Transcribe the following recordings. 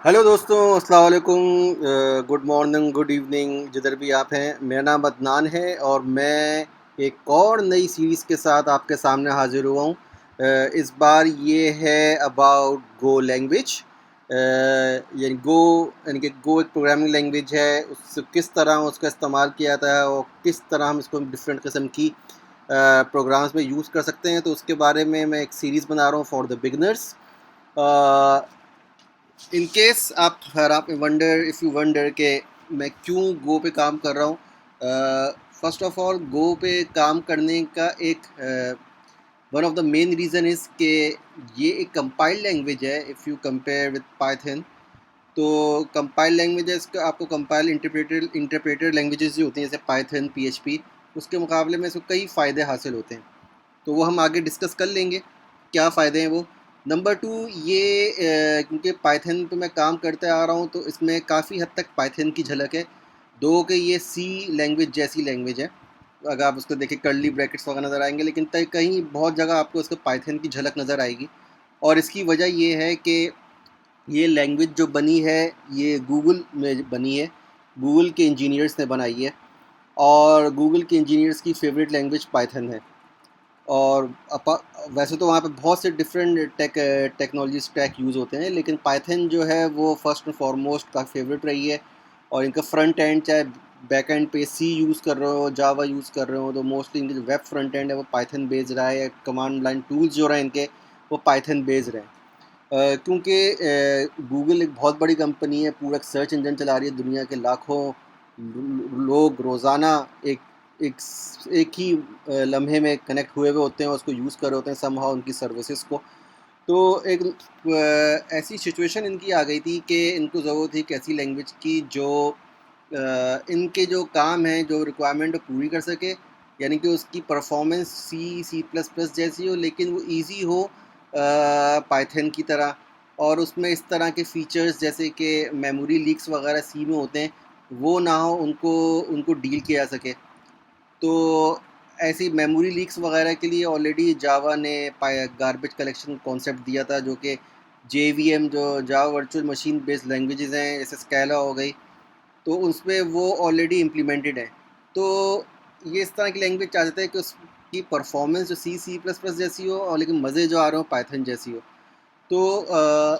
Hello दोस्तों, अस्सलाम वालेकुम। गुड मॉर्निंग, गुड इवनिंग, जिधर भी आप हैं। मेरा नाम अदनान है और मैं एक और नई सीरीज़ के साथ आपके सामने हाज़िर हुआ हूँ। इस बार ये है अबाउट गो लैंग्वेज। यानी कि गो एक प्रोग्रामिंग लैंग्वेज है। उससे किस तरह उसका इस्तेमाल किया जाता है और किस तरह हम इसको डिफरेंट किस्म की प्रोग्राम्स में यूज़ कर सकते हैं, तो उसके बारे में मैं एक सीरीज़ बना रहा हूँ for the beginners. In case आप वंडर इफ़ यू वंडर के मैं क्यों गो पे काम कर रहा हूँ। फर्स्ट ऑफ ऑल, गो पे काम करने का एक one of the main reason is कि ये एक कंपाइल्ड लैंग्वेज है। If you compare with Python, तो कंपाइल्ड लैंग्वेज है इसका आपको कंपाइल इंटरप्रेटेड लैंग्वेजेस जो होती हैं जैसे पाइथन, पीएचपी, उसके मुकाबले में इसको कई फ़ायदे हासिल होते हैं। तो वो हम आगे डिस्कस कर लेंगे क्या फ़ायदे हैं वो। नंबर टू, ये क्योंकि पाइथन पे मैं काम करते आ रहा हूँ तो इसमें काफ़ी हद तक पाइथन की झलक है। दो कि ये सी लैंग्वेज जैसी लैंग्वेज है। अगर आप उसको देखें कर्ली ब्रैकेट्स वगैरह नज़र आएंगे, लेकिन कहीं बहुत जगह आपको इसको पाइथन की झलक नज़र आएगी। और इसकी वजह ये है कि ये लैंग्वेज जो बनी है ये गूगल में बनी है। गूगल के इंजीनियर्स ने बनाई है और गूगल के इंजीनियर्स की फेवरेट लैंग्वेज पाइथन है। और वैसे तो वहाँ पे बहुत से डिफरेंट टेक्नोलॉजी स्टैक यूज़ होते हैं, लेकिन पाइथन जो है वो फर्स्ट एंड फॉरमोस्ट का फेवरेट रही है। और इनका फ्रंट एंड, चाहे बैक एंड पे सी यूज़ कर रहे हो, जावा यूज़ कर रहे हो, तो मोस्टली इनके जो वेब फ्रंट एंड है वो पाइथन बेस्ड रहा है। कमांड लाइन टूल्स जो रहे इनके वो पाइथन बेस्ड रहे। क्योंकि गूगल एक बहुत बड़ी कंपनी है, पूरा सर्च इंजन चला रही है। दुनिया के लाखों लोग रोज़ाना एक एक एक ही लम्हे में कनेक्ट हुए हुए होते हैं और उसको यूज़ कर रहे होते हैं समहाउ उनकी सर्विसेज को। तो एक ऐसी सिचुएशन इनकी आ गई थी कि इनको ज़रूरत थी एक ऐसी लैंग्वेज की जो इनके जो काम हैं, जो रिक्वायरमेंट वो पूरी कर सके। यानी कि उसकी परफॉर्मेंस सी प्लस प्लस जैसी हो, लेकिन वो ईजी हो पाइथन की तरह। और उसमें इस तरह के फीचर्स जैसे कि मेमोरी लीक्स वगैरह सी में होते हैं, वो ना हो, उनको उनको डील किया जा सके। तो ऐसी मेमोरी लीक्स वगैरह के लिए ऑलरेडी जावा ने गार्बेज कलेक्शन कॉन्सेप्ट दिया था, जो कि JVM, जो Java virtual machine based languages हैं, जैसे स्कैला हो गई, तो उसमें वो ऑलरेडी इम्प्लीमेंटेड है। तो ये इस तरह की लैंग्वेज चाहते हैं कि उसकी परफॉर्मेंस जो सी प्लस प्लस जैसी हो, और लेकिन मज़े जो आ रहे हो पाइथन जैसी हो। तो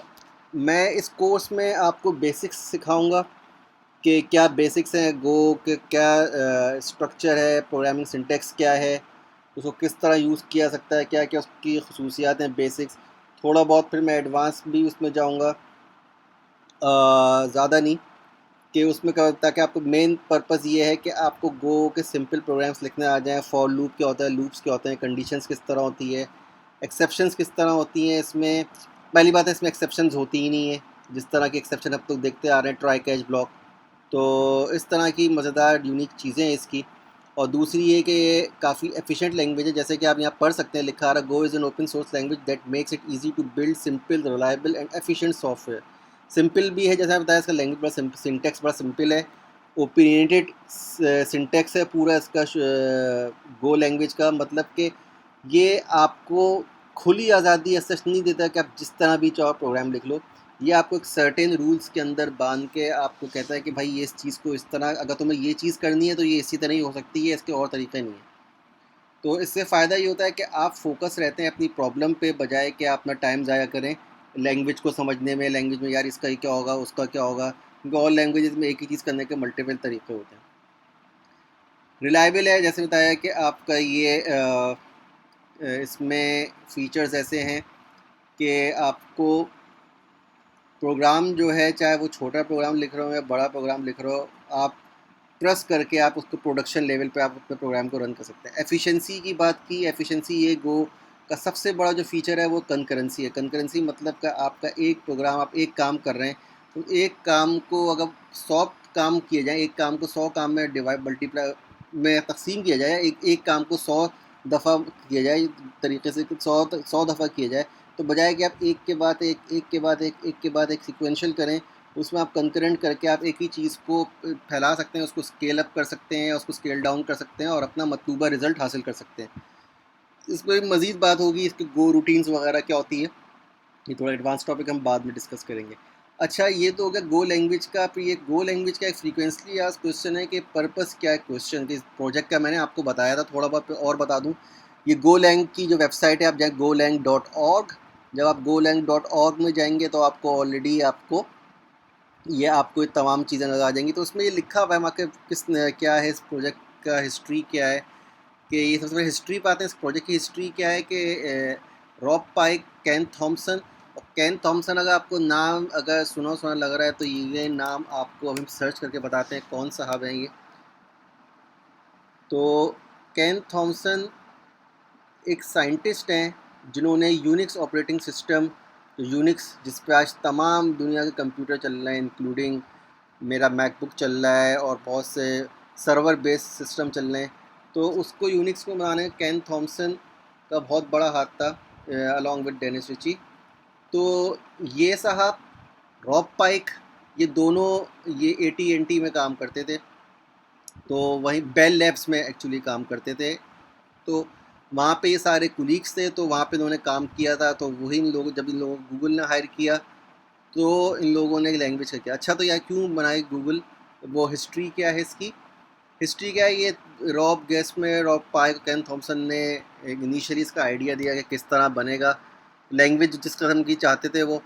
मैं इस कोर्स में आपको बेसिक्स सिखाऊंगा कि क्या बेसिक्स हैं गो के, क्या स्ट्रक्चर है, प्रोग्रामिंग सिंटेक्स क्या है, उसको किस तरह यूज़ किया सकता है, क्या क्या उसकी खसूसियात हैं, बेसिक्स। थोड़ा बहुत फिर मैं एडवांस भी उसमें जाऊंगा, ज़्यादा नहीं। कि उसमें क्या होता है कि आपको मेन पर्पज़ ये है कि आपको गो के सिंपल प्रोग्राम्स लिखने आ जाएं। फॉर लूप क्या होता है, लूप्स क्या होते हैं, कंडीशंस किस तरह होती है, एक्सेप्शंस किस तरह होती हैं। इसमें पहली बात है, इसमें एक्सेप्शंस होती ही नहीं है। जिस तरह की एक्सेप्शन अब तक देखते आ रहे हैं, ट्राई कैच ब्लॉक, तो इस तरह की मज़ेदार यूनिक चीज़ें हैं इसकी। और दूसरी ये कि ये काफ़ी एफिशिएंट लैंग्वेज है। जैसे कि आप यहाँ पढ़ सकते हैं, लिखा आ रहा, Go is an open source language that makes it easy to build simple, reliable and efficient software. Simple भी है, जैसे आपने बताया, इसका लैंग्वेज बड़ा सिंटेक्स बड़ा सिंपल है। ओपिनियटेड सिंटेक्स है पूरा इसका। गो लैंग्वेज का मतलब कि ये आपको खुली आज़ादी ऐसा नहीं देता कि आप जिस तरह भी चाहो प्रोग्राम लिख लो। ये आपको एक सर्टेन रूल्स के अंदर बांध के आपको कहता है कि भाई ये इस चीज़ को इस तरह, अगर तुम्हें ये चीज़ करनी है तो ये इसी तरह ही हो सकती है, इसके और तरीके नहीं है। तो इससे फ़ायदा ये होता है कि आप फोकस रहते हैं अपनी प्रॉब्लम पे, बजाय कि आप अपना टाइम ज़ाया करें लैंग्वेज को समझने में। लैंग्वेज में यार इसका क्या होगा, उसका क्या होगा, क्योंकि और लैंग्वेजेस में एक ही चीज़ करने के मल्टीपल तरीके होते हैं। रिलायबल है, जैसे बताया कि आपका ये इसमें फ़ीचर्स ऐसे हैं कि आपको प्रोग्राम जो है, चाहे वो छोटा प्रोग्राम लिख रहे हो या बड़ा प्रोग्राम लिख रहे हो, आप ट्रस्ट करके आप उसको प्रोडक्शन लेवल पे आप अपने प्रोग्राम को रन कर सकते हैं। एफिशिएंसी की बात की, एफिशिएंसी ये गो का सबसे बड़ा जो फीचर है वो कंकरेंसी है। कंकरेंसी मतलब का आपका एक प्रोग्राम, आप एक काम कर रहे हैं, तो एक काम को अगर 100 काम किए जाए, एक काम को 100 काम में डिवाइड मल्टीप्लाई में तकसीम किया जाए, एक एक काम को 100 दफ़ा किया जाए, तरीके से 100 दफ़ा किया जाए, तो बजाय कि आप एक के बाद एक के बाद एक के बाद एक सिक्वेंशियल करें, उसमें आप कंकरेंट करके आप एक ही चीज़ को फैला सकते हैं, उसको स्केल अप कर सकते हैं, उसको स्केल डाउन कर सकते हैं और अपना मतलूबा रिज़ल्ट हासिल कर सकते हैं। इसमें मज़ीद बात होगी इसकी गो रूटीन्स वगैरह क्या होती है, ये थोड़ा एडवांस टॉपिक हम बाद में डिस्कस करेंगे। अच्छा, ये तो हो गया गो लैंग्वेज का। फिर ये गो लैंग्वेज का एक फ्रीक्वेंटली आस्क्ड क्वेश्चन है कि पर्पस क्या है क्वेश्चन के प्रोजेक्ट का। मैंने आपको बताया था, थोड़ा बहुत और बता दूं। ये गोलैंग की जो वेबसाइट है, आप जाए golang.org। जब आप golang.org में जाएंगे तो आपको ऑलरेडी आपको ये आपको ये तमाम चीज़ें नज़र आ जाएंगी। तो उसमें ये लिखा हुआ है वहाँ के क्या है इस प्रोजेक्ट का हिस्ट्री क्या है, कि ये सबसे पहले हिस्ट्री पाते हैं। इस प्रोजेक्ट की हिस्ट्री क्या है कि रॉब पाइक, कैन थॉम्सन। और कैन थॉम्सन अगर आपको नाम अगर सुना सुना लग रहा है तो ये नाम आपको अभी सर्च करके बताते हैं कौन साहब हैं ये। तो कैन थॉम्सन एक साइंटिस्ट हैं जिन्होंने यूनिक्स ऑपरेटिंग सिस्टम, तो यूनिक्स जिस पे आज तमाम दुनिया के कंप्यूटर चल रहे हैं, इंक्लूडिंग मेरा मैकबुक चल रहा है और बहुत से सर्वर बेस्ड सिस्टम चल रहे हैं, तो उसको यूनिक्स को बनाने में कैन थॉम्सन का बहुत बड़ा हाथ था, अलॉन्ग विद डेनिस रिची। तो ये साहब, रॉब पाइक, ये दोनों ये AT&T में काम करते थे। तो वहीं बेल लैब्स में एक्चुअली काम करते थे। तो वहाँ पे ये सारे कुलीग्स थे, तो वहाँ पे इन्होंने काम किया था। तो वही इन लोगों, जब इन लोगों को गूगल ने हायर किया तो इन लोगों ने लैंग्वेज का किया। अच्छा, तो यार क्यों बनाई गूगल, वो हिस्ट्री क्या है इसकी? हिस्ट्री क्या है, ये रॉब गेस में रॉब पाइक, कैन थॉम्सन ने इनिशियली इसका आइडिया दिया कि किस तरह बनेगा लैंग्वेज जिस कदम की चाहते थे वो।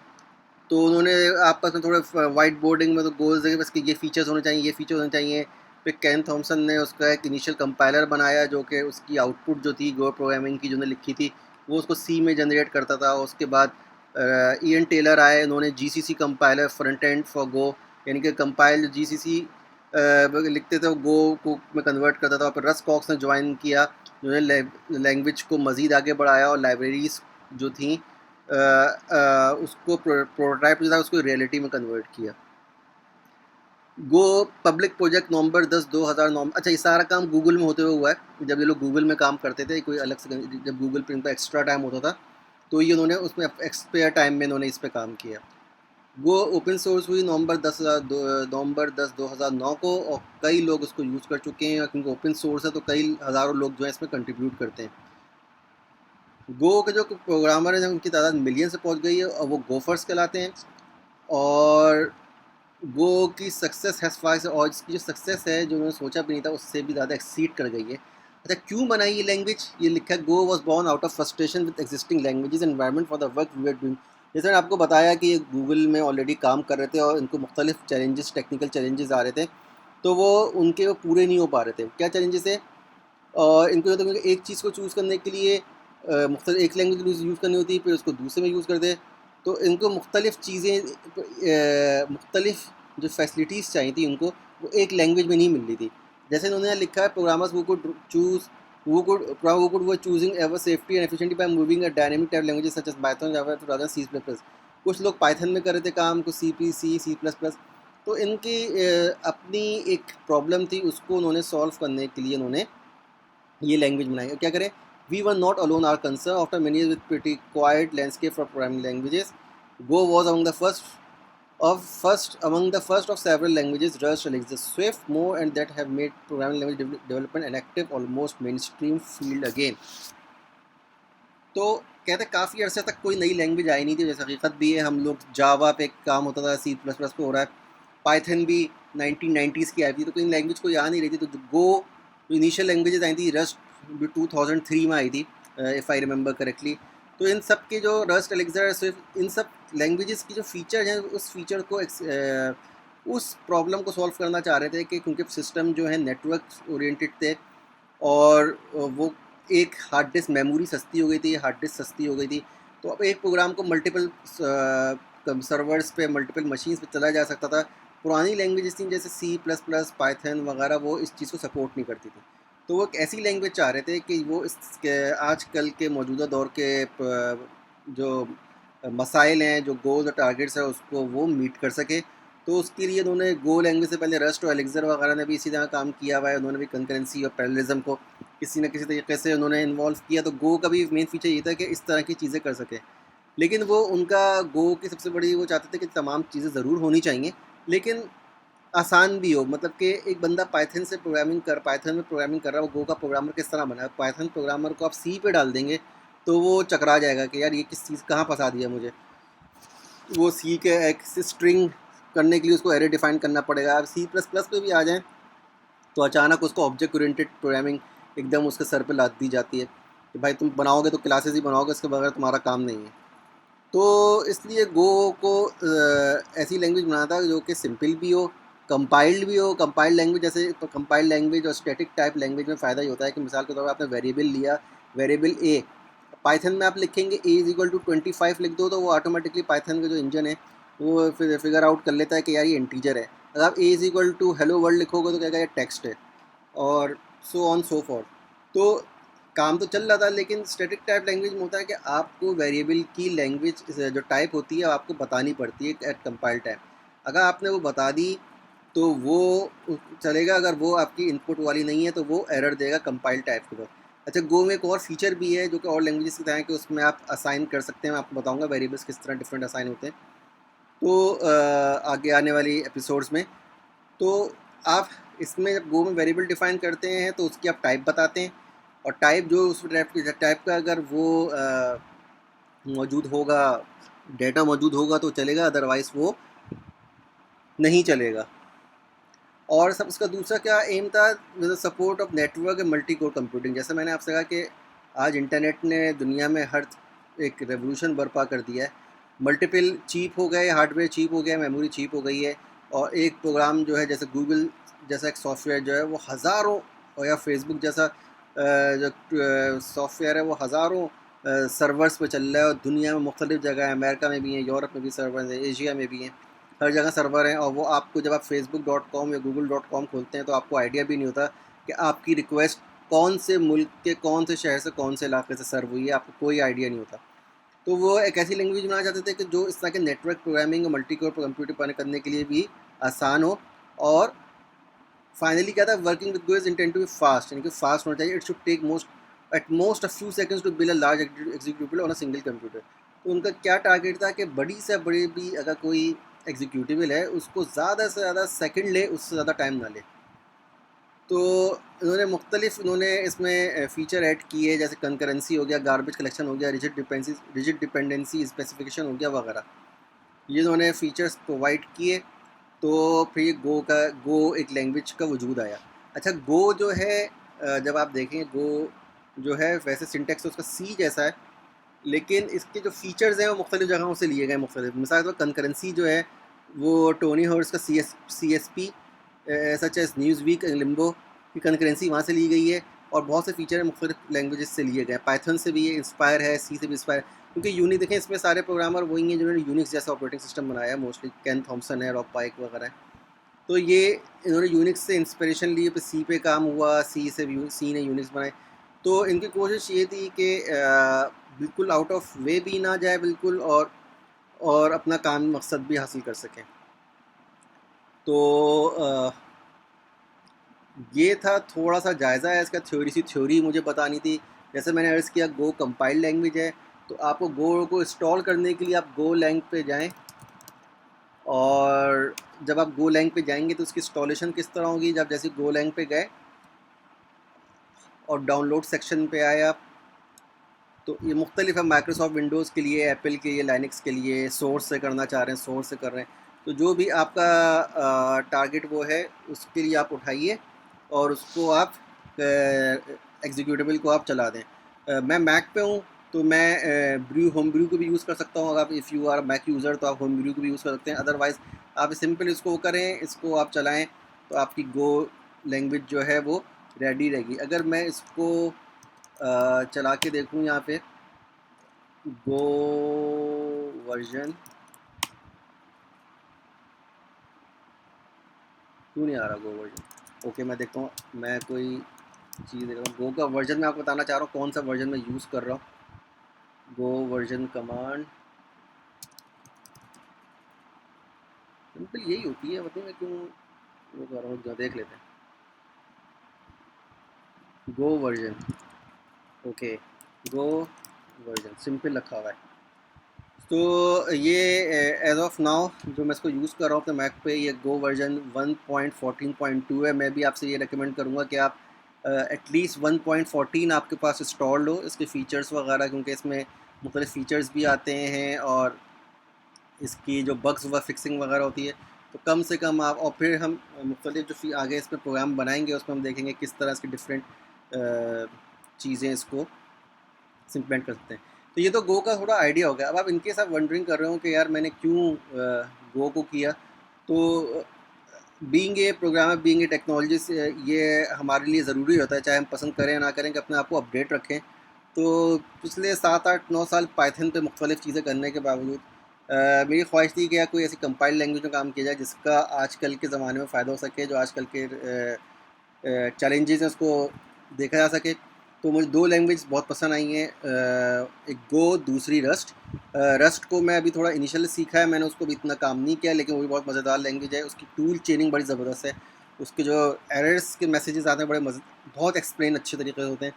तो उन्होंने आपस में थोड़े वाइट बोर्डिंग में तो गोल्स देखे बस कि ये फीचर्स होने चाहिए, ये फीचर्स होने चाहिए। फिर कैन थॉम्सन ने उसका एक इनिशियल कंपाइलर बनाया जो कि उसकी आउटपुट जो थी गो प्रोग्रामिंग की जो ने लिखी थी वो उसको सी में जनरेट करता था। उसके बाद ईएन टेलर आए, उन्होंने GCC compiler front end for go, यानी कि कंपाइल GCC लिखते थे वो गो को में कन्वर्ट करता था। फिर रस कॉक्स ने ज्वाइन किया, जिन्होंने लैंग्वेज को मज़ीद आगे बढ़ाया और लाइब्रेरीज जो थी उसको प्रोटोटाइप जो था उसको रियलिटी में कन्वर्ट किया। गो पब्लिक प्रोजेक्ट नवंबर 10 2009। अच्छा, ये सारा काम गूगल में होते हुए हुआ है। जब ये लोग गूगल में काम करते थे, कोई अलग से जब गूगल पे इनका एक्स्ट्रा टाइम होता था तो ये उन्होंने उसमें एक्सपेयर टाइम में इन्होंने इस पर काम किया। गो ओपन सोर्स हुई नवंबर 10 2009 को, और कई लोग उसको यूज़ कर चुके हैं। क्योंकि ओपन सोर्स है तो कई हज़ारों लोग जो है इसमें कंट्रीब्यूट करते हैं। गो के जो प्रोग्रामर हैं उनकी तादाद मिलियन से पहुंच गई है और वो गोफर्स कहलाते हैं। और गो की सक्सेस हैज़ फार से, और इसकी जो सक्सेस है जो उन्होंने सोचा भी नहीं था उससे भी ज़्यादा एक्सीड कर गई है। अच्छा, क्यों बनाई ये लैंग्वेज? ये लिखा है Go was born out of frustration with existing languages environment for the work we are doing. जैसे मैंने आपको बताया कि ये गूगल में ऑलरेडी काम कर रहे थे और इनको मुख्तलिफ चैलेंजेस, टेक्निकल चैलेंजेस आ रहे थे, तो वो उनके वो पूरे नहीं हो पा रहे थे। क्या चैलेंजेस है? और इनको जो तो एक चीज़ को चूज़ करने के लिए मुख्तलिफ एक लैंग्वेज यूज़ करनी होती है, फिर उसको दूसरे में यूज़ कर दे। तो इनको मुख्तलिफ चीज़ें, मुख्तलिफ जो फैसिलिटीज़ चाहिए थी उनको, वो एक लैंग्वेज में नहीं मिल रही थी। जैसे इन्होंने लिखा है, प्रोग्रामर्स वो कुड चूज़ वो कुड वो choosing ever safety and efficiently by moving a dynamic type languages such as Python Java to rather C++। कुछ लोग पाइथन में कर रहे थे काम, कुछ C++। तो इनकी अपनी एक प्रॉब्लम थी, उसको उन्होंने सॉल्व करने के लिए उन्होंने ये लैंग्वेज बनाई। क्या करें? We were not alone are concern after many years with pretty quiet landscape for programming languages. Go was among the first of several languages Rust, Elixir, Swift, more and that have made programming language development an active, almost mainstream field again. तो कहते काफ़ी अरसे तक कोई नई language I नहीं थी। जैसे हकीकत भी है, हम लोग जावा पे काम होता था, C++ पे हो रहा है, पाइथन भी 1990s की आई थी, तो कोई लैंग्वेज कोई आ नहीं रही थी। तो गो इनिशियल लैंग्वेजेस आई थी, रस्ट भी 2003 में आई थी इफ़ आई रिमेंबर करेक्टली। तो इन सब के जो रस्ट, एलेक्ज़र, स्विफ्ट, इन सब लैंग्वेजेस की जो फीचर हैं, उस फीचर को उस प्रॉब्लम को सॉल्व करना चाह रहे थे कि क्योंकि सिस्टम जो है नेटवर्क ओरिएंटेड थे और वो एक हार्ड डिस्क मेमोरी सस्ती हो गई थी, हार्ड डिस्क सस्ती हो गई थी। तो अब एक प्रोग्राम को मल्टीपल सर्वर्स पे, मल्टीपल मशीन्स पे चलाया जा सकता था। पुरानी लैंग्वेजेस थी जैसे C++, पाइथन वगैरह, वो इस चीज़ को सपोर्ट नहीं करती थी। तो वो एक ऐसी लैंग्वेज चाह रहे थे कि वो इस आजकल के मौजूदा दौर के जो मसाइल हैं, जो गोल्स और टारगेट्स हैं, उसको वो मीट कर सके। तो उसके लिए उन्होंने गो लैंग्वेज से पहले रस्ट और एलेक्ज़र वगैरह ने भी इसी तरह काम किया हुआ है। उन्होंने भी कंकरेंसी और पैरेललिज्म को किसी न किसी तरीके से उन्होंने इन्वॉल्व किया। तो गो का भी मेन फीचर ये था कि इस तरह की चीज़ें कर सके। लेकिन वो उनका गो की सबसे बड़ी वो चाहते थे कि तमाम चीज़ें ज़रूर होनी चाहिए, लेकिन आसान भी हो। मतलब कि एक बंदा पाइथन में प्रोग्रामिंग कर रहा है, वो गो का प्रोग्रामर किस तरह बना है? पाइथन प्रोग्रामर को आप सी पे डाल देंगे तो वो चकरा जाएगा कि यार ये किस चीज़ कहाँ फंसा दिया मुझे। वो सी के एक स्ट्रिंग करने के लिए उसको एरे डिफाइन करना पड़ेगा। आप सी प्लस प्लस पे भी आ जाएँ तो अचानक उसको ऑब्जेक्ट ओरिएंटेड प्रोग्रामिंग एकदम उसके सर पे लाद दी जाती है कि भाई तुम बनाओगे तो क्लासेस ही बनाओगे, इसके बगैर तुम्हारा काम नहीं है। तो इसलिए गो को ऐसी लैंग्वेज बनाना था जो कि सिंपल भी हो, कंपाइल्ड भी हो। कंपाइल्ड लैंग्वेज जैसे कंपाइल्ड लैंग्वेज और स्टैटिक टाइप लैंग्वेज में फ़ायदा ये होता है कि मिसाल के तौर पर आपने वेरिएबल लिया, वेरिएबल ए, पाइथन में आप लिखेंगे ए इज इक्वल टू 25 लिख दो तो वो ऑटोमेटिकली पाइथन का जो इंजन है वो फिगर आउट कर लेता है कि यार ये इंटीजर है। अगर आप a is equal to hello world लिखोगे तो कहेगा ये टेक्स्ट है, और सो ऑन सो फॉर। तो काम तो चल रहा था, लेकिन स्टैटिक टाइप लैंग्वेज में होता है कि आपको वेरिएबल की लैंग्वेज जो टाइप होती है आपको बतानी पड़ती है एट कंपाइल टाइम। अगर आपने वो बता दी तो वो चलेगा, अगर वो आपकी इनपुट वाली नहीं है तो वो एरर देगा कंपाइल टाइप के बाद। अच्छा, गो में एक और फीचर भी है जो कि और लैंग्वेजेस की तरह है कि उसमें आप असाइन कर सकते हैं। मैं आपको बताऊंगा वेरिएबल्स किस तरह डिफरेंट असाइन होते हैं तो आगे आने वाली एपिसोड्स में। तो आप इसमें जब गो में वेरिएबल डिफाइन करते हैं तो उसकी आप टाइप बताते हैं, और टाइप जो उस टाइप का अगर वो मौजूद होगा, डेटा मौजूद होगा तो चलेगा, अदरवाइज़ वो नहीं चलेगा। और सब उसका दूसरा क्या एम था, with support of network and multi core computing. जैसे मैंने आपसे कहा कि आज इंटरनेट ने दुनिया में हर एक रेवोल्यूशन बर्पा कर दिया है। मल्टीपल चीप हो गए, हार्डवेयर चीप हो गया, मेमोरी चीप हो गई है, और एक प्रोग्राम जो है जैसे गूगल जैसा एक सॉफ्टवेयर जो है वो हज़ारों, और या फेसबुक जैसा जो सॉफ्टवेयर है वो हज़ारों सर्वर्स पे चल रहा है, और दुनिया में मुख्तलिफ़ जगह है, अमेरिका में भी हैं, यूरोप में भी सर्वर हैं, एशिया में भी हैं, हर जगह सर्वर हैं। और वो आपको जब आप facebook.com या google.com खोलते हैं तो आपको आइडिया भी नहीं होता कि आपकी रिक्वेस्ट कौन से मुल्क के कौन से शहर से कौन से इलाके से सर्व हुई है, आपको कोई आइडिया नहीं होता। तो वो एक ऐसी लैंग्वेज बनाना चाहते थे कि जो इस तरह के नेटवर्क प्रोग्रामिंग और मल्टी कोर कंप्यूटर करने के लिए भी आसान हो। और फाइनली क्या था, working with Go is intent to be fast, यानी कि फास्ट होना चाहिए। It should take most a few seconds to build a large executive on a single computer. तो उनका क्या टारगेट था कि बड़ी से बड़ी भी अगर कोई एग्जीक्यूटिव है उसको ज़्यादा से ज़्यादा सेकंड ले, उससे ज़्यादा टाइम ना ले। तो इन्होंने इसमें फ़ीचर ऐड किए, जैसे कंकरेंसी हो गया, गार्बेज कलेक्शन हो गया, रिजिड डिपेंडेंसी स्पेसिफिकेशन हो गया वगैरह। ये इन्होंने फ़ीचर्स प्रोवाइड किए तो फिर गो एक लैंग्वेज का वजूद आया। अच्छा, गो जो है जब आप देखें गो जो है वैसे सिंटेक्स तो उसका सी जैसा है, लेकिन इसके जो फीचर्स हैं वो मुख्तलिफ़ जगहों से लिए गए मुख्तलिफ। मिसाल के तौर कंकरेंसी जो है वो टोनी हॉर्स का C S P such as Newsqueak Limbo की कंकरेंसी वहाँ से ली गई है, और बहुत से फीचर मुख्तलिफ लैंग्वेजेस से लिए गए। पाइथन से भी ये इंस्पायर है, सी से भी इंस्पायर, क्योंकि यूनिक देखें इसमें सारे प्रोग्रामर वही हैं जिन्होंने यूनिक्स जैसा ऑपरेटिंग सिस्टम बनाया है, मोस्टली केन थॉम्सन है, रॉब पाइक वगैरह है। तो ये इन्होंने यूनिक्स से इंस्पिरेशन ली, पे सी पे काम हुआ, सी ने यूनिक्स बनाए। तो इनकी कोशिश ये थी कि बिल्कुल आउट ऑफ वे भी ना जाए बिल्कुल, और अपना काम मकसद भी हासिल कर सकें। तो ये था थोड़ा सा जायज़ा है इसका, थ्योरी मुझे बतानी थी। जैसे मैंने अर्ज़ किया गो कंपाइल लैंग्वेज है, तो आपको गो को इंस्टॉल करने के लिए आप गो लैंग पे जाएं, और जब आप गो लैंग पे जाएंगे तो उसकी इंस्टॉलेशन किस तरह होगी। जब जैसे गो लैंग पे गए और डाउनलोड सेक्शन पे आए आप, तो ये मुख्तलिफ है, माइक्रोसॉफ्ट विंडोज़ के लिए, एप्पल के लिए, लाइनक्स के लिए, सोर्स से करना चाह रहे हैं सोर्स से कर रहे हैं। तो जो भी आपका टारगेट वो है उसके लिए आप उठाइए और उसको आप एग्जीक्यूटिबल को आप चला दें। मैं मैक पे हूँ तो मैं होम ब्रू को भी यूज़ कर सकता हूँ। अगर आप if you are Mac user तो आप होम ब्रू को भी यूज़ कर सकते हैं। अदरवाइज़ आप सिंपल इसको करें, इसको आप चलाएँ तो आपकी गो लैंग्वेज जो है वो रेडी रहेगी। अगर मैं इसको चला के देखूँ यहाँ पे गो वर्जन, क्यों नहीं आ रहा गो वर्जन। ओके, मैं देखता हूँ, मैं कोई चीज़ देख रहा हूँ। गो का वर्जन मैं आपको बताना चाह रहा हूँ कौन सा वर्जन मैं यूज़ कर रहा हूँ। गो वर्जन कमांड सिंपल यही होती है, बताइए मैं क्यों वो कर रहा हूँ, देख लेते हैं। गो वर्जन, ओके, गो वर्जन सिंपल रखा हुआ है। तो ये एज ऑफ नाउ जो मैं इसको यूज़ कर रहा हूँ अपने मैक पे, ये गो वर्जन 1.14.2 है। मैं भी आपसे ये रेकमेंड करूँगा कि आप एटलीस्ट 1.14 आपके पास इंस्टॉल्ड हो, इसके फ़ीचर्स वगैरह, क्योंकि इसमें मुख्तलिफ़ फ़ीचर्स भी आते हैं और इसकी जो बग्स व फिक्सिंग वगैरह होती है, तो कम से कम आप, और फिर हम मुख्तलिफ जो फिर आगे इस पर प्रोग्राम बनाएंगे उसमें हम देखेंगे किस तरह इसकी डिफरेंट चीज़ें इसको इम्प्लीमेंट कर सकते हैं। तो ये तो गो का थोड़ा आइडिया हो गया। अब आप इनके साथ वंडरिंग कर रहे हो कि यार मैंने क्यों गो को किया, तो being a programmer, being a technologist, ये हमारे लिए ज़रूरी होता है, चाहे हम पसंद करें या ना करें, कि अपने आप को अपडेट रखें। तो पिछले 7 8 9 साल पाइथन पे मुख्तलिफ़ चीज़ें करने के बावजूद मेरी ख्वाहिश थी कि यार कोई ऐसी कंपाइल्ड लैंग्वेज में काम किया जाए जिसका आजकल के ज़माने में फ़ायदा हो सके, जो आजकल के चैलेंजेस हैं उसको देखा जा सके। तो मुझे 2 लैंग्वेज बहुत पसंद आई हैं, एक गो, दूसरी रस्ट। रस्ट को मैं अभी थोड़ा इनिशियल सीखा है, मैंने उसको भी इतना काम नहीं किया, लेकिन वो भी बहुत मज़ेदार लैंग्वेज है। उसकी टूल चेनिंग बड़ी ज़बरदस्त है, उसके जो एरर्स के मैसेजेस आते हैं बड़े बहुत एक्सप्लेन अच्छे तरीके से होते हैं।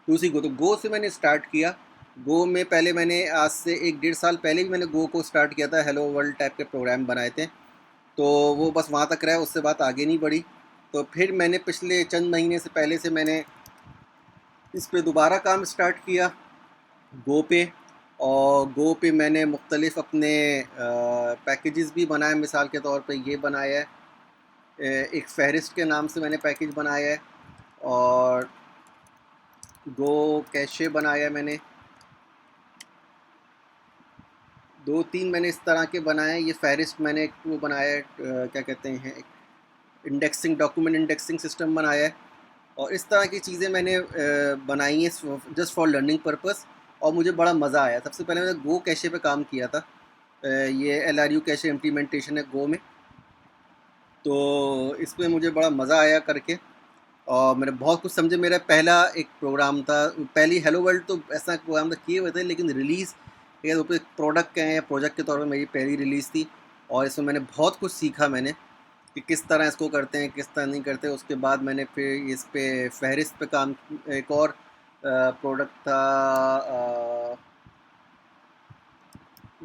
दूसरी गो, तो गो से मैंने स्टार्ट किया। गो में पहले मैंने आज से 1 डेढ़ साल पहले भी मैंने गो को स्टार्ट किया था, हेलो वर्ल्ड टाइप के प्रोग्राम बनाए थे, तो वो बस वहाँ तक रहा, उससे बात आगे नहीं बढ़ी। तो फिर मैंने पिछले चंद महीने से पहले से मैंने इस पे दोबारा काम स्टार्ट किया, गो पे। और गो पे मैंने मुख्तलिफ़ अपने पैकेजेस भी बनाए। मिसाल के तौर पे ये बनाया है, एक फहरिस्त के नाम से मैंने पैकेज बनाया है, और गो कैशे बनाया है मैंने, 2 3 मैंने इस तरह के बनाए हैं। ये फहरिस्त मैंने एक वो बनाया है, क्या कहते हैं, इंडेक्सिंग, डॉक्यूमेंट इंडेक्सिंग सिस्टम बनाया है। और इस तरह की चीज़ें मैंने बनाई हैं जस्ट फॉर लर्निंग पर्पस, और मुझे बड़ा मज़ा आया। सबसे पहले मैंने गो कैशे पे काम किया था, ये LRU कैशे इम्प्लीमेंटेशन है गो में, तो इसमें मुझे बड़ा मज़ा आया करके, और मैंने बहुत कुछ समझे। मेरा पहला एक प्रोग्राम था, पहली हेलो वर्ल्ड तो ऐसा प्रोग्राम था किए हुए थे, लेकिन रिलीज़ या तो प्रोडक्ट कहें या प्रोजेक्ट के तौर पर मेरी पहली रिलीज़ थी। और इसमें मैंने बहुत कुछ सीखा मैंने, कि किस तरह इसको करते हैं, किस तरह नहीं करते। उसके बाद मैंने फिर इस पे फहरिस्त पे काम, एक और प्रोडक्ट था,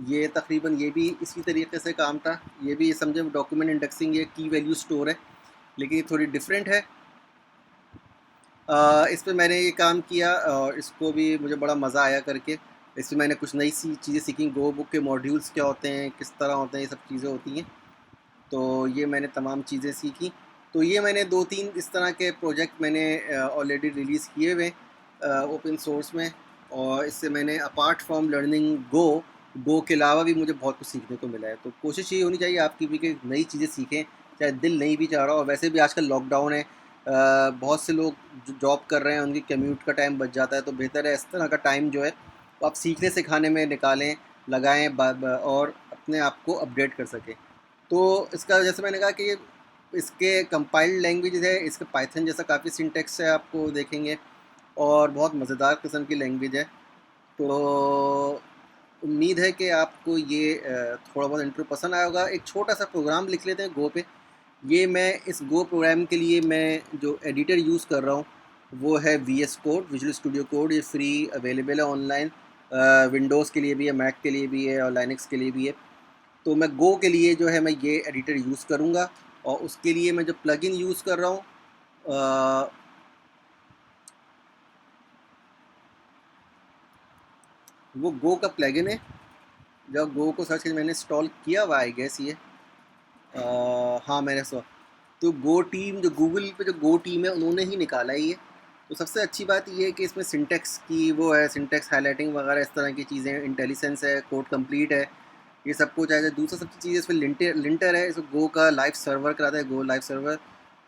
ये तकरीबन ये भी इसी तरीके से काम था। ये भी समझे डॉक्यूमेंट इंडेक्सिंग, ये की वैल्यू स्टोर है, लेकिन ये थोड़ी डिफरेंट है। इस पे मैंने ये काम किया और इसको भी मुझे बड़ा मज़ा आया करके। इसमें मैंने कुछ नई सी चीज़ें सीखी, गो बुक के मॉड्यूल्स क्या होते हैं, किस तरह होते हैं, ये सब चीज़ें होती हैं। तो ये मैंने तमाम चीज़ें सीखी। तो ये मैंने 2 3 इस तरह के प्रोजेक्ट मैंने ऑलरेडी रिलीज़ किए हुए ओपन सोर्स में। और इससे मैंने अपार्ट फ्रॉम लर्निंग गो के अलावा भी मुझे बहुत कुछ सीखने को मिला है। तो कोशिश ये होनी चाहिए आपकी भी कि नई चीज़ें सीखें, चाहे दिल नहीं भी चाह रहा हो। वैसे भी आजकल लॉकडाउन है, बहुत से लोग जो जॉब कर रहे हैं उनकी कम्यूट का टाइम बच जाता है, तो बेहतर है इस तरह का टाइम जो है वो आप सीखने सिखाने में निकालें, लगाएँ, और अपने आप को अपडेट कर सकें। तो इसका जैसे मैंने कहा कि ये इसके कंपाइल्ड लैंग्वेज है, इसका पाइथन जैसा काफ़ी सिंटेक्स है, आपको देखेंगे, और बहुत मज़ेदार किस्म की लैंग्वेज है। तो उम्मीद है कि आपको ये थोड़ा बहुत इंट्रो पसंद आया होगा। एक छोटा सा प्रोग्राम लिख लेते हैं गो पे। ये मैं इस गो प्रोग्राम के लिए मैं जो एडिटर यूज़ कर रहा हूँ वो है VS code, visual studio code. ये फ्री अवेलेबल है ऑनलाइन, विंडोज़ के लिए भी है, मैक के लिए भी है, और लाइनक्स के लिए भी है। तो मैं गो के लिए जो है मैं ये एडिटर यूज़ करूँगा, और उसके लिए मैं जो प्लगइन यूज़ कर रहा हूँ, वो गो का प्लगइन है। जब गो को सर्च करके मैंने इंस्टॉल किया हुआ, आई गेस ये हाँ मैंने तो गो टीम, जो गूगल पे जो गो टीम है उन्होंने ही निकाला है ये। तो सबसे अच्छी बात ये है कि इसमें सिंटेक्स की वो है, सिंटेक्स हाईलाइटिंग वगैरह इस तरह की चीज़ें, इंटेलिजेंस है, कोड कंप्लीट है, ये सब कुछ है। दूसरा सबसे चीज़ इसमें लिंटर है, इसको गो का लाइव सर्वर कराता है, गो लाइव सर्वर।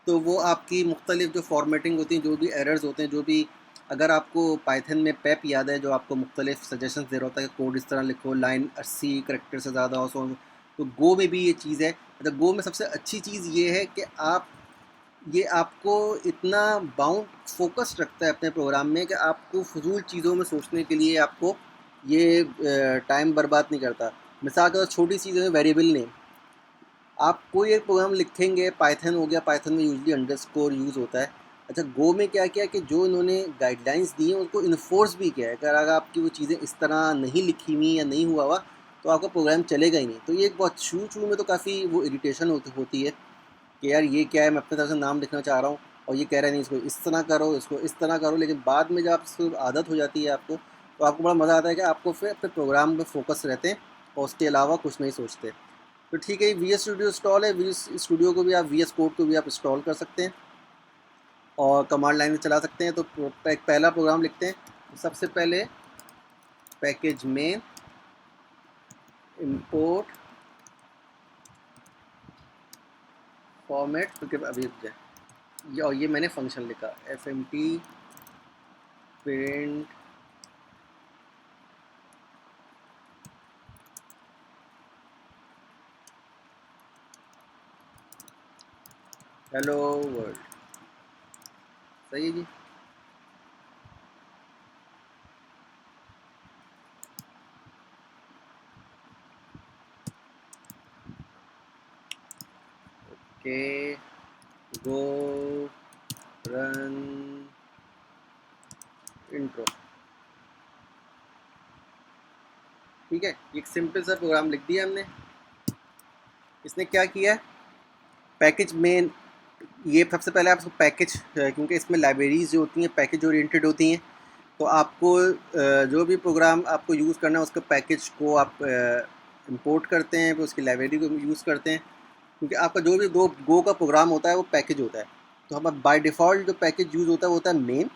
तो वो आपकी मुख्तलिफ जो फॉर्मेटिंग होती है, जो भी एरर्स होते हैं, जो भी, अगर आपको पाइथन में पेप याद है जो आपको मुख्तलिफ सजेशंस दे रहा होता है कि कोड इस तरह लिखो, लाइन 80 करेक्टर से ज़्यादा हो, सो तो गो में भी ये चीज़ है। मतलब गो में सबसे अच्छी चीज़ ये है कि ये आपको इतना बाउंड फोकस रखता है अपने प्रोग्राम में कि आपको फजूल चीज़ों में सोचने के लिए आपको ये टाइम बर्बाद नहीं करता। मिसाल के तौर छोटी चीज़ है, वेरिएबल नेम। आप कोई एक प्रोग्राम लिखेंगे, पाइथन हो गया, पाइथन में यूजली अंडरस्कोर यूज़ होता है। अच्छा, गो में क्या किया कि जो इन्होंने गाइडलाइंस दी हैं उसको इन्फोर्स भी किया है, अगर आपकी वो चीज़ें इस तरह नहीं लिखी हुई या नहीं हुआ हुआ तो आपका प्रोग्राम चलेगा ही नहीं। तो ये एक बहुत शुरू में तो काफ़ी वो इरिटेशन होती है कि यार ये क्या है, मैं अपने तरफ से नाम लिखना चाह रहा हूँ और ये कह रहा है नहीं इसको इस तरह करो, इसको इस तरह करो। लेकिन बाद में जब आपको आदत हो जाती है आपको, तो आपको बड़ा मज़ा आता है कि आपको फिर अपने प्रोग्राम में फोकस रहते हैं और उसके अलावा कुछ नहीं सोचते। तो ठीक है, वी एस स्टूडियो इंस्टॉल है, वी एस स्टूडियो को भी आप, वी एस कोड को भी आप इंस्टॉल कर सकते हैं और कमांड लाइन में चला सकते हैं। तो एक पहला प्रोग्राम लिखते हैं। तो सबसे पहले पैकेज में इंपोर्ट फॉर्मेट, क्योंकि अभी और ये मैंने फंक्शन लिखा fmt प्रिंट हेलो वर्ल्ड। सही है जी। Okay, Go run intro. ठीक है, एक सिंपल सा प्रोग्राम लिख दिया हमने। इसने क्या किया, पैकेज में ये सबसे पहले आप इसको पैकेज, क्योंकि इसमें लाइब्रेरीज जो होती हैं पैकेज ओरिएंटेड होती हैं, तो आपको जो भी प्रोग्राम आपको यूज़ करना है उसके पैकेज को आप इंपोर्ट करते हैं, फिर उसकी लाइब्रेरी को यूज़ करते हैं, क्योंकि आपका जो भी गो का प्रोग्राम होता है वो पैकेज होता है। तो हम बाय डिफ़ॉल्ट जो पैकेज यूज़ होता है वो होता है मेन।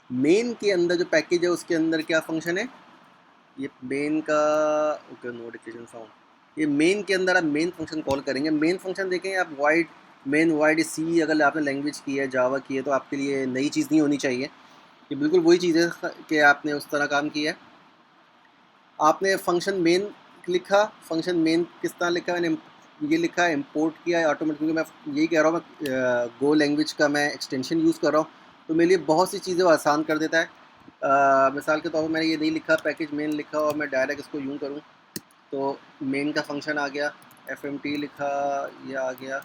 मेन के अंदर जो पैकेज है उसके अंदर क्या फंक्शन है, ये मेन का, ओके, नोटिफिकेशन फाउंड, ये मेन के अंदर आप मेन फंक्शन कॉल करेंगे। मेन फंक्शन देखें आप, वाइड मेन वाइड सी अगर आपने लैंग्वेज की है, जावा की है, तो आपके लिए नई चीज़ नहीं होनी चाहिए। ये बिल्कुल वही चीज़ है कि आपने उस तरह काम किया है। आपने फंक्शन मेन लिखा, फंक्शन मेन किस तरह लिखा, मैंने ये लिखा है इम्पोर्ट किया है ऑटोमेटिक, क्योंकि मैं यही कह रहा हूँ, मैं गो लैंग्वेज का मैं एक्सटेंशन यूज़ कर रहा हूँ, तो मेरे लिए बहुत सी चीज़ें आसान कर देता है। मिसाल के तौर पर मैंने ये नहीं लिखा पैकेज मेन लिखा और मैं डायरेक्ट इसको यूँ करूँ तो मेन का फंक्शन आ गया, fmt लिखा, ये आ गया।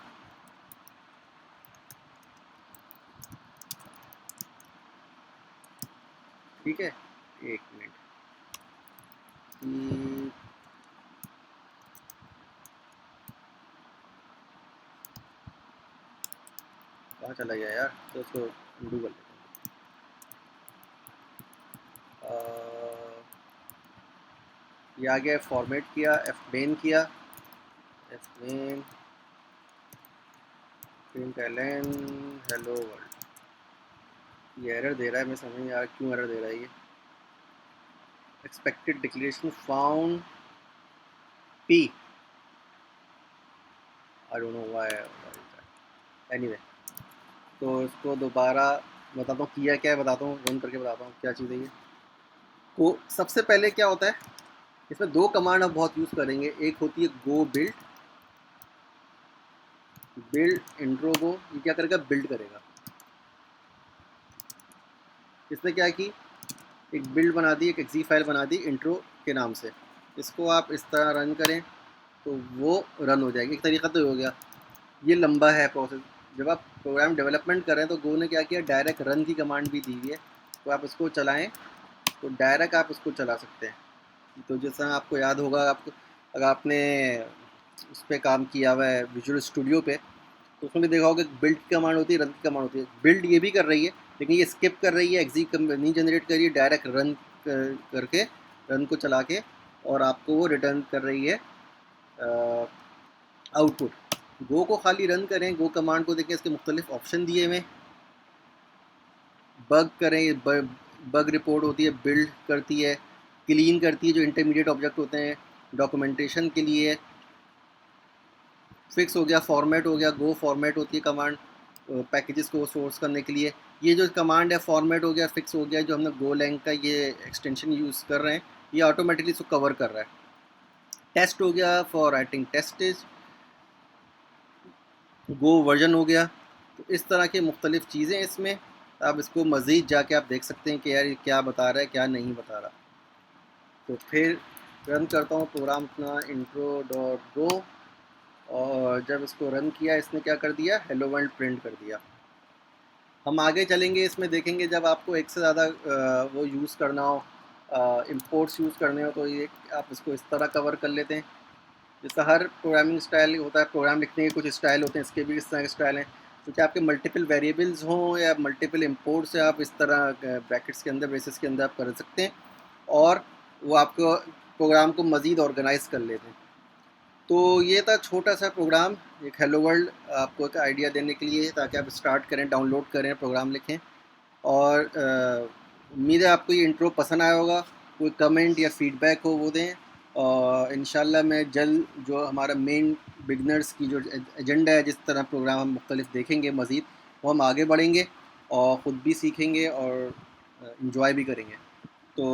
ठीक है, एक मिनट, कहाँ चला गया यार, तो उसको उंडू कर लेते हैं। ये आ गया, फॉर्मेट किया, एफ मेन किया, f main println hello world. ये एरर दे रहा है, मैं समझ नहीं आ रहा क्यों एरर दे रहा है ये। Expected declaration found P, I don't know why. Anyway, तो इसको दोबारा बताता हूँ किया क्या है, बताता हूँ, रन करके बताता हूँ क्या चीज़ है ये। तो सबसे पहले क्या होता है, इसमें दो कमांड आप बहुत यूज़ करेंगे। एक होती है गो बिल्ड, बिल्ड इंट्रो गो, ये क्या करेगा, बिल्ड करेगा। इसने क्या की, एक बिल्ड बना दी, एक एक्जी फाइल बना दी इंट्रो के नाम से। इसको आप इस तरह रन करें तो वो रन हो जाएगी। एक तरीका तो हो गया, ये लंबा है प्रोसेस। जब आप प्रोग्राम डेवलपमेंट करें तो गो ने क्या किया, डायरेक्ट रन की कमांड भी दी हुई है, तो आप उसको चलाएं तो डायरेक्ट आप उसको चला सकते हैं। तो जैसा आपको याद होगा, आपको अगर आपने उस पर काम किया हुआ है विजुअल स्टूडियो पे, तो उसमें भी देखा होगा बिल्ड की कमांड होती है, रन की कमांड होती है। बिल्ड ये भी कर रही है, लेकिन ये स्किप कर रही है, एग्जी नहीं जनरेट कर रही है, डायरेक्ट रन करके, रन को चला के, और आपको वो रिटर्न कर रही है आउटपुट। गो को खाली रन करें, गो कमांड को देखें, इसके मुख्तलिफ ऑप्शन दिए हुए। बग करें, बग रिपोर्ट होती है, बिल्ड करती है, क्लीन करती है जो इंटरमीडिएट ऑब्जेक्ट होते हैं, डॉक्यूमेंटेशन के लिए, फिक्स हो गया, फॉर्मेट हो गया, गो फॉर्मेट होती है कमांड पैकेजेस को सोर्स करने के लिए। ये जो कमांड है फॉर्मेट हो गया, फिक्स हो गया, जो हमने गो लैंग का ये एक्सटेंशन यूज़ कर रहे हैं, ये ऑटोमेटिकली इसको कवर कर रहा है। टेस्ट हो गया for writing test, Go version हो गया। तो इस तरह के मुख्तलिफ चीज़ें इसमें, आप इसको मज़ीद जाके आप देख सकते हैं कि यार ये क्या बता रहा है क्या नहीं बता रहा। तो फिर रन करता हूँ प्रोग्राम अपना इंट्रो डॉट गो, और जब इसको रन किया इसने क्या कर दिया, हेलो वर्ल्ड प्रिंट कर दिया। हम आगे चलेंगे, इसमें देखेंगे जब आपको एक से ज़्यादा वो यूज़ करना हो, इंपोर्ट्स यूज़ करने हो, तो ये आप इसको इस तरह कवर कर लेते हैं। जैसा हर प्रोग्रामिंग स्टाइल होता है, प्रोग्राम लिखने के कुछ स्टाइल होते हैं, इसके भी इस तरह के स्टाइल हैं। क्योंकि आपके मल्टीपल वेरिएबल्स हों या मल्टीपल इंपोर्ट्स से आप इस तरह ब्रैकेट्स के अंदर, ब्रेसेस के अंदर आप कर सकते हैं, और वो आपको प्रोग्राम को मज़ीद ऑर्गेनाइज़ कर लेते हैं। तो ये था छोटा सा प्रोग्राम, एक हेलो वर्ल्ड आपको एक आइडिया देने के लिए, ताकि आप स्टार्ट करें, डाउनलोड करें, प्रोग्राम लिखें। और उम्मीद है आपको ये इंट्रो पसंद आया होगा। कोई कमेंट या फीडबैक हो वो दें, और इंशाल्लाह मैं जल्द जो हमारा मेन बिगनर्स की जो एजेंडा है, जिस तरह प्रोग्राम हम मुख्तलिफ देखेंगे मज़ीद, वो हम आगे बढ़ेंगे और ख़ुद भी सीखेंगे और इंजॉय भी करेंगे। तो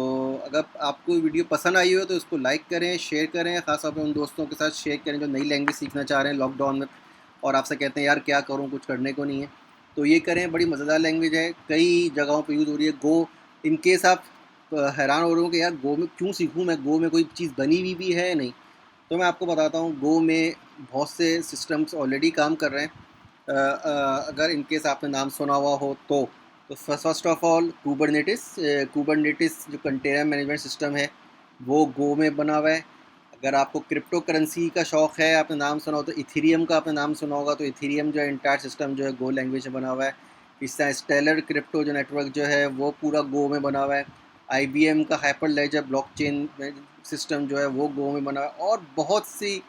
अगर आपको वीडियो पसंद आई हो तो इसको लाइक करें, शेयर करें, ख़ास तौर पे उन दोस्तों के साथ शेयर करें जो नई लैंग्वेज सीखना चाह रहे हैं लॉकडाउन में और आपसे कहते हैं यार क्या करूं, कुछ करने को नहीं है। तो ये करें, बड़ी मज़ेदार लैंग्वेज है, कई जगहों पे यूज़ हो रही है। गो, इन केस आप हैरान हो रहे हो कि यार गो में क्यों सीखूँ मैं, गो में कोई चीज़ बनी हुई भी है नहीं, तो मैं आपको बताता हूँ। गो में बहुत से सिस्टम्स ऑलरेडी काम कर रहे हैं। अगर इन केस आपने नाम सुना हुआ हो तो फर्स्ट ऑफ ऑल कुबरनेटिस जो कंटेनर मैनेजमेंट सिस्टम है वो गो में बना हुआ है। अगर आपको क्रिप्टो करेंसी का शौक़ है, आपने नाम सुना हो तो इथेरियम का आपने नाम सुना होगा, तो इथेरियम जो है इंटायर सिस्टम जो है गो लैंग्वेज में बना हुआ है। इस तरह स्टेलर क्रिप्टो जो नेटवर्क जो है वो पूरा गो में बना हुआ है। IBM का हाइपरलेजर ब्लॉकचेन सिस्टम जो है वो गो में बना हुआ है। और बहुत से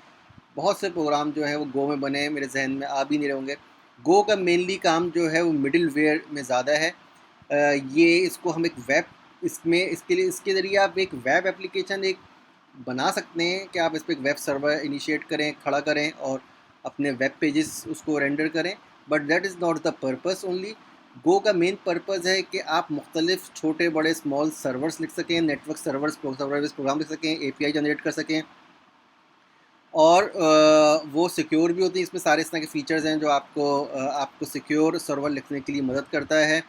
प्रोग्राम जो है वो गो में बने हैं, मेरे जहन में आ भी नहीं रहे होंगे। गो का मेनली काम जो है वो मिडिल वेयर में ज़्यादा है। ये इसको हम एक वेब, इसमें इसके लिए इसके ज़रिए आप एक वेब एप्लीकेशन एक बना सकते हैं कि आप इस पर एक वेब सर्वर इनिशिएट करें, खड़ा करें और अपने वेब पेजेस उसको रेंडर करें। But that is not the purpose only. Go का मेन पर्पज़ है कि आप मुख्तलिफ छोटे बड़े स्मॉल सर्वर्स लिख सकें, नेटवर्क सर्वर्स प्रोग्राम लिख सकें, API जनरेट कर सकें, और वो सिक्योर भी होती है। इसमें सारे इस तरह के फ़ीचर्स हैं जो आपको सिक्योर सर्वर लिखने के लिए मदद करता है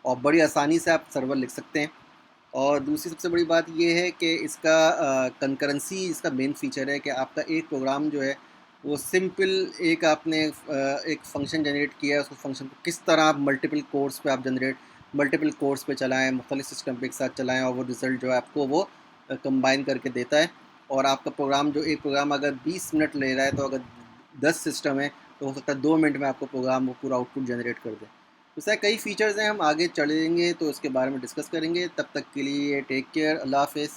और बड़ी आसानी से आप सर्वर लिख सकते हैं। और दूसरी सबसे बड़ी बात ये है कि इसका कंकरेंसी इसका मेन फ़ीचर है कि आपका एक प्रोग्राम जो है वो सिंपल, एक आपने एक फ़ंक्शन जनरेट किया है, उसको फ़ंक्शन को किस तरह आप मल्टीपल कोर्स पे चलाएँ, मुख्तलिफ सिस्टम पे एक साथ चलाएँ, और वो रिज़ल्ट जो है आपको वो कंबाइन करके देता है। और आपका प्रोग्राम जो एक प्रोग्राम अगर 20 मिनट ले रहा है, तो अगर 10 सिस्टम है तो हो सकता है 2 मिनट में आपको प्रोग्राम वो पूरा आउटपुट जनरेट कर दे। तो सर कई फ़ीचर्स हैं, हम आगे चलेंगे तो इसके बारे में डिस्कस करेंगे। तब तक के लिए टेक केयर, अल्लाह हाफ़िज़।